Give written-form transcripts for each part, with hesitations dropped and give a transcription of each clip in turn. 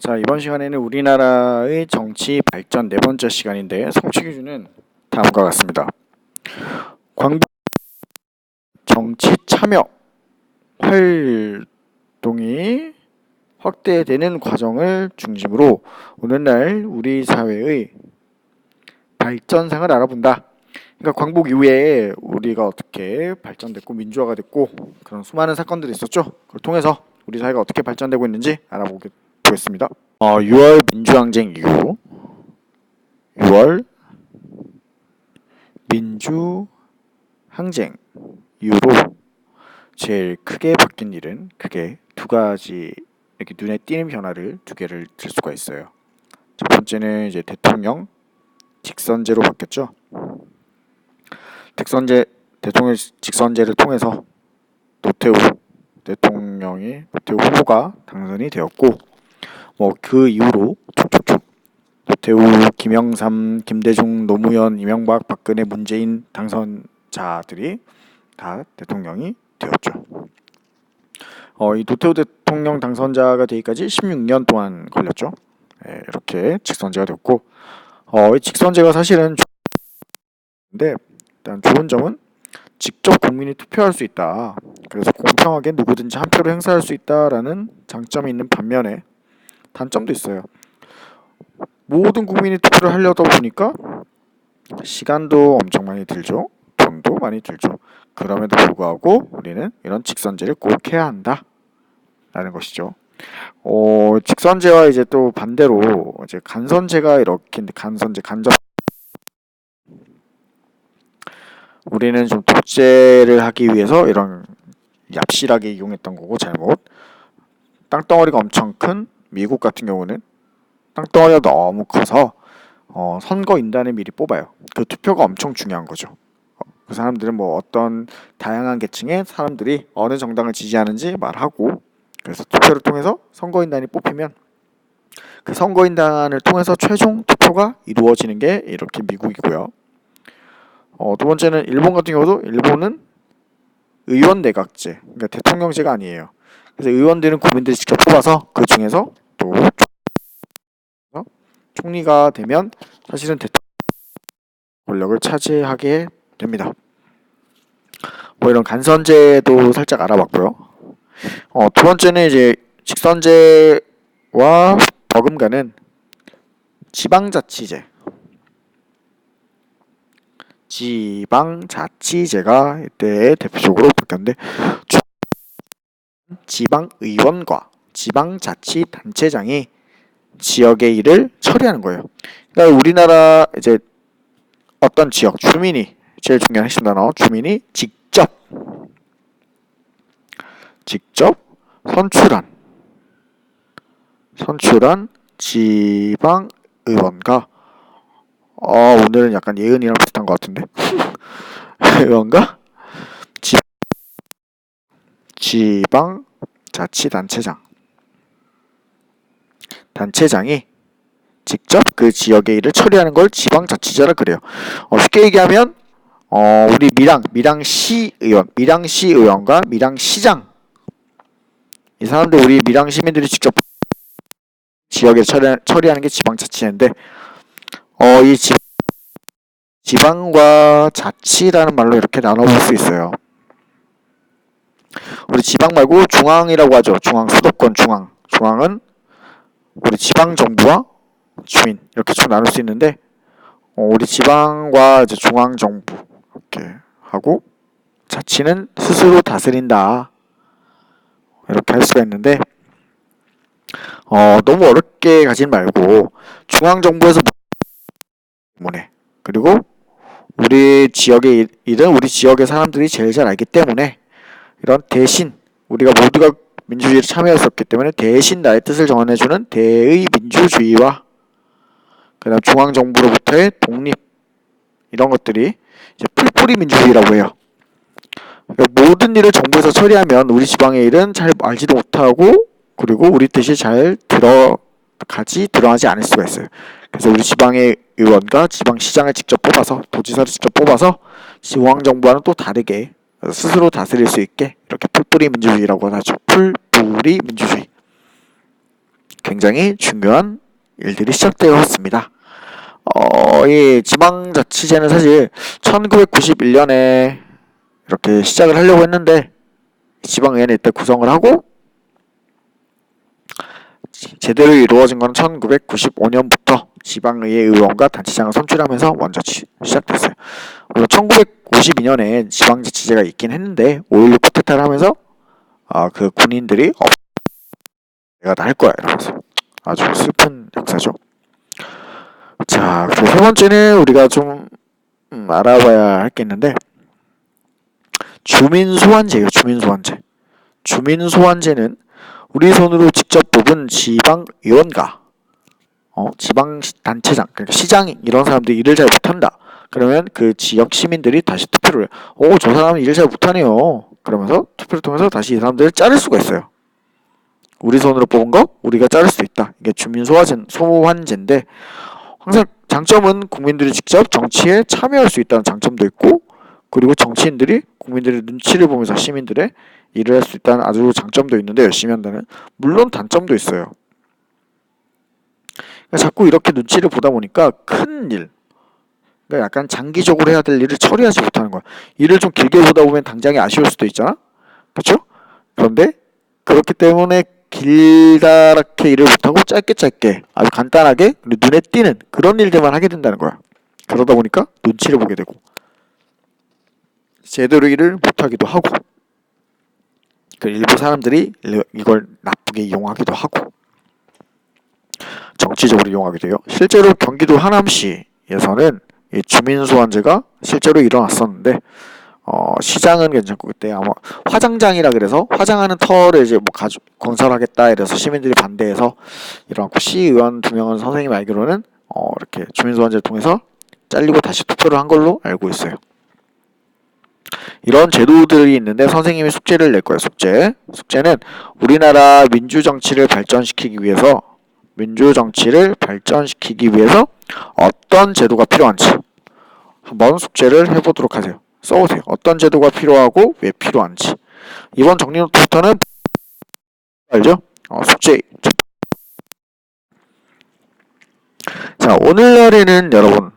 자, 이번 시간에는 우리나라의 정치 발전 네 번째 시간인데 성취 기준은 다음과 같습니다. 광복 정치 참여 활동이 확대되는 과정을 중심으로 오늘날 우리 사회의 발전상을 알아본다. 그러니까 광복 이후에 우리가 어떻게 발전됐고 민주화가 됐고 그런 수많은 사건들이 있었죠. 그걸 통해서 우리 사회가 어떻게 발전되고 있는지 알아보겠습니다. 6월 민주항쟁 이후 6월 민주항쟁 이후로 제일 크게 바뀐 일은 크게 두 가지 이렇게 눈에 띄는 변화를 두 개를 들 수가 있어요. 첫 번째는 이제 대통령 직선제로 바뀌었죠. 대통령 직선제를 통해서 노태우 후보가 당선이 되었고 그 이후로 쭉쭉쭉 노태우, 김영삼, 김대중, 노무현, 이명박, 박근혜, 문재인 당선자들이 다 대통령이 되었죠. 이 노태우 대통령 당선자가 되기까지 16년 동안 걸렸죠. 이렇게 직선제가 됐고 이 직선제가 사실은 좋은데 일단 좋은 점은 직접 국민이 투표할 수 있다. 그래서 공평하게 누구든지 한 표를 행사할 수 있다라는 장점이 있는 반면에 단점도 있어요. 모든 국민이 투표를 하려다 보니까 시간도 엄청 많이 들죠. 돈도 많이 들죠. 그럼에도 불구하고 우리는 이런 직선제를 꼭 해야 한다 라는 것이죠. 직선제와 이제 또 반대로 이제 간선제가 이렇게 간접 우리는 좀 독재를 하기 위해서 이런 얍실하게 이용했던 거고 잘못. 땅덩어리가 엄청 큰 미국 같은 경우는 땅덩어리가 너무 커서 선거인단을 미리 뽑아요. 그 투표가 엄청 중요한 거죠. 그 사람들은 어떤 다양한 계층의 사람들이 어느 정당을 지지하는지 말하고 그래서 투표를 통해서 선거인단이 뽑히면 그 선거인단을 통해서 최종 투표가 이루어지는 게 이렇게 미국이고요. 두 번째는 일본 같은 경우도 일본은 의원 내각제, 그러니까 대통령제가 아니에요. 그래서 의원들은 국민들이 직접 뽑아서 그 중에서 또 총리가 되면 사실은 대통령 권력을 차지하게 됩니다. 이런 간선제도 살짝 알아봤고요. 두 번째는 이제 직선제와 버금가는 지방자치제가 이때 대표적으로 바뀌었는데 지방의원과 지방자치단체장이 지역의 일을 처리하는 거예요. 그러니까 우리나라 이제 어떤 지역 주민이 제일 중요한 핵심 단어 주민이 직접 선출한 지방의원과 오늘은 약간 예은이랑 비슷한 것 같은데 의원과 단체장이 직접 그 지역의 일을 처리하는 걸 지방자치제라 그래요. 쉽게 얘기하면 우리 밀양시의원과 밀양시장 이 사람들 우리 밀양 시민들이 직접 지역에 처리하는 게 지방자치제인데 이 지방과 자치라는 말로 이렇게 나눠볼 수 있어요. 우리 지방 말고 중앙이라고 하죠. 중앙, 수도권 중앙은 우리 지방정부와 주민 이렇게 좀 나눌 수 있는데 우리 지방과 이제 중앙정부 이렇게 하고 자치는 스스로 다스린다 이렇게 할 수가 있는데 너무 어렵게 가진 말고 중앙정부에서 그리고 우리 지역의 일은 우리 지역의 사람들이 제일 잘 알기 때문에 이런 대신 우리가 모두가 민주주의를 참여했었기 때문에 대신 나의 뜻을 전해주는 대의 민주주의와 그다음 중앙정부로부터의 독립 이런 것들이 이제 풀뿌리 민주주의라고 해요. 그러니까 모든 일을 정부에서 처리하면 우리 지방의 일은 잘 알지도 못하고 그리고 우리 뜻이 잘 드러나지 않을 수가 있어요. 그래서 우리 지방의 의원과 지방시장을 직접 뽑아서 도지사를 직접 뽑아서 중앙정부와는 또 다르게 스스로 다스릴 수 있게 이렇게 풀뿌리 민주주의라고 하죠. 풀뿌리 민주주의. 굉장히 중요한 일들이 시작되었습니다. 이 지방자치제는 사실 1991년에 이렇게 시작을 하려고 했는데 지방의회는 이때 구성을 하고 제대로 이루어진 건 1995년부터 지방의회 의원과 단체장을 선출하면서 먼저 시작됐어요. 물론 1952년에 지방자치제가 있긴 했는데 5.16 쿠데타를 하면서 그 군인들이 내가 다 할 거야 이러면서 아주 슬픈 역사죠. 자, 그리고 세 번째는 우리가 좀 알아봐야 할 게 있는데 주민소환제예요. 주민소환제는 우리 손으로 직접 뽑은 지방의원과 지방단체장, 그러니까 시장 이런 사람들이 일을 잘 못한다. 그러면 그 지역 시민들이 다시 투표를 해요. 저 사람은 일을 잘 못하네요. 그러면서 투표를 통해서 다시 이 사람들을 자를 수가 있어요. 우리 손으로 뽑은 거 우리가 자를 수 있다. 이게 주민소환제인데 항상 장점은 국민들이 직접 정치에 참여할 수 있다는 장점도 있고 그리고 정치인들이 국민들의 눈치를 보면서 시민들의 일을 할 수 있다는 아주 장점도 있는데 열심히 한다는 물론 단점도 있어요. 그러니까 자꾸 이렇게 눈치를 보다 보니까 큰 일, 그러니까 약간 장기적으로 해야 될 일을 처리하지 못하는 거야. 일을 좀 길게 보다 보면 당장에 아쉬울 수도 있잖아. 그렇죠? 그런데 그렇기 때문에 길다랗게 일을 못하고 짧게 아주 간단하게 눈에 띄는 그런 일들만 하게 된다는 거야. 그러다 보니까 눈치를 보게 되고 제대로 일을 못하기도 하고 그 일부 사람들이 이걸 나쁘게 이용하기도 하고 정치적으로 이용하기도 해요. 실제로 경기도 하남시에서는 이 주민소환제가 실제로 일어났었는데 시장은 괜찮고 그때 아마 화장장이라 그래서 화장하는 터를 이제 뭐 건설하겠다 이래서 시민들이 반대해서 일어났고 시의원 2명은 선생님 알기로는 이렇게 주민소환제를 통해서 잘리고 다시 투표를 한 걸로 알고 있어요. 이런 제도들이 있는데 선생님이 숙제를 낼 거예요. 숙제는 우리나라 민주정치를 발전시키기 위해서 어떤 제도가 필요한지 한번 숙제를 해보도록 하세요. 써보세요. 어떤 제도가 필요하고 왜 필요한지. 이번 정리노트부터는 알죠? 숙제. 자, 오늘날에는 여러분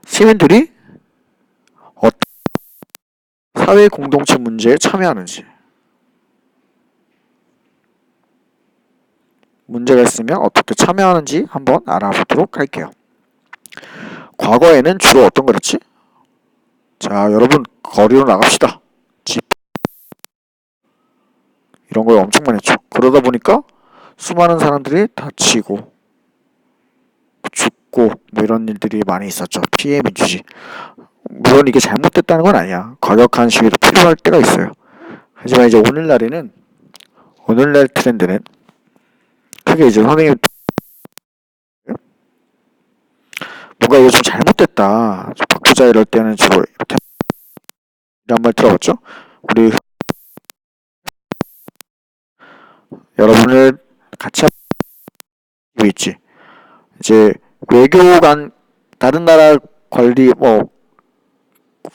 시민들이 어떤 사회 공동체 문제에 참여하는지 문제가 있으면 어떻게 참여하는지 한번 알아보도록 할게요. 과거에는 주로 어떤 거였지? 자, 여러분 거리로 나갑시다. 집 이런 걸 엄청 많이 했죠. 그러다 보니까 수많은 사람들이 다치고 죽고 뭐 이런 일들이 많이 있었죠. 피해 민주주의. 물론 이게 잘못됐다는 건 아니야. 과격한 시위도 필요할 때가 있어요. 하지만 이제 오늘날 트렌드는 크게 이제 선생님 뭔가 이거 좀 잘못됐다. 좀 바꾸자 이럴 때는 주로 이렇게 이런 말 들어봤죠? 우리 여러분을 같이 하고 있지. 이제 외교관 다른 나라 관리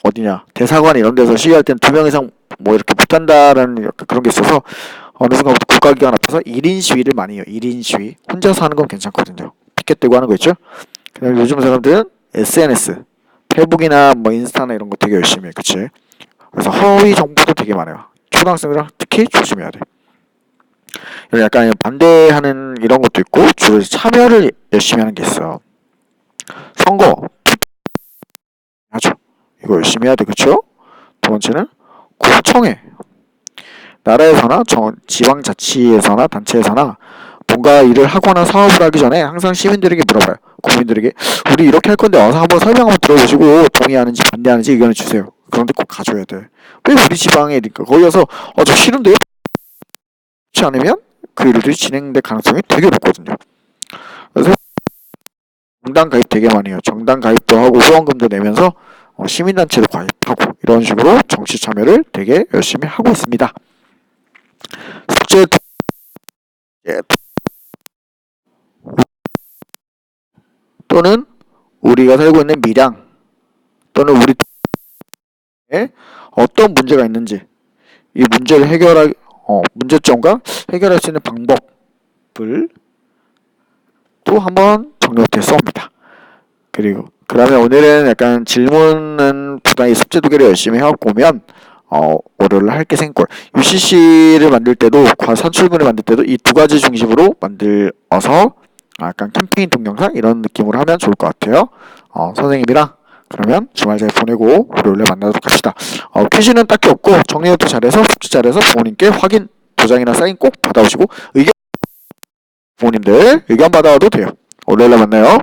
어디냐 대사관 이런 데서 시위할 때는 2명 이상 뭐 이렇게 못한다라는 약간 그런 게 있어서 어느 순간부터 국가기관 앞에서 1인 시위를 많이 해요. 1인 시위. 혼자서 하는 건 괜찮거든요. 피켓 들고 하는 거 있죠? 그다음에 요즘 사람들은 SNS, 페북이나 뭐 인스타나 이런 거 되게 열심히 해. 그치? 그래서 허위 정보도 되게 많아요. 초등학생들은 특히 조심해야 돼. 약간 반대하는 이런 것도 있고 주로 참여를 열심히 하는 게 있어요. 선거 하죠. 이거 열심히 해야 돼. 그쵸? 두 번째는 구청회. 나라에서나 지방자치에서나 단체에서나 뭔가 일을 하거나 사업을 하기 전에 항상 시민들에게 물어봐요. 국민들에게 우리 이렇게 할 건데 와서 한번 설명 한번 들어보시고 동의하는지 반대하는지 의견을 주세요. 그런데 꼭 가져야 돼. 왜 우리 지방에 거기 가서 저 싫은데요? 그렇지 않으면 그 일들이 진행될 가능성이 되게 높거든요. 그래서 정당 가입 되게 많이 해요. 정당 가입도 하고 후원금도 내면서 시민단체도 가입하고 이런 식으로 정치 참여를 되게 열심히 하고 있습니다. 숙제 또는 우리가 살고 있는 밀양 또는 우리에 어떤 문제가 있는지 이 문제를 문제점과 해결할 수 있는 방법을 것도 한번 정리노트에 써옵니다. 그리고 그러면 오늘은 약간 질문은 부당히 숙제 2개를 열심히 해갖고 오면 월요일날 할게 생골. UCC를 만들 때도 선출문을 만들 때도 이 2가지 중심으로 만들어서 약간 캠페인 동영상 이런 느낌으로 하면 좋을 것 같아요. 선생님이랑 그러면 주말 잘 보내고 월요일에 만나도록 합시다. 퀴즈는 딱히 없고 정리노트 잘해서 숙제 잘해서 부모님께 확인 도장이나 사인 꼭 받아오시고 부모님들 의견 받아와도 돼요. 월요일에 만나요.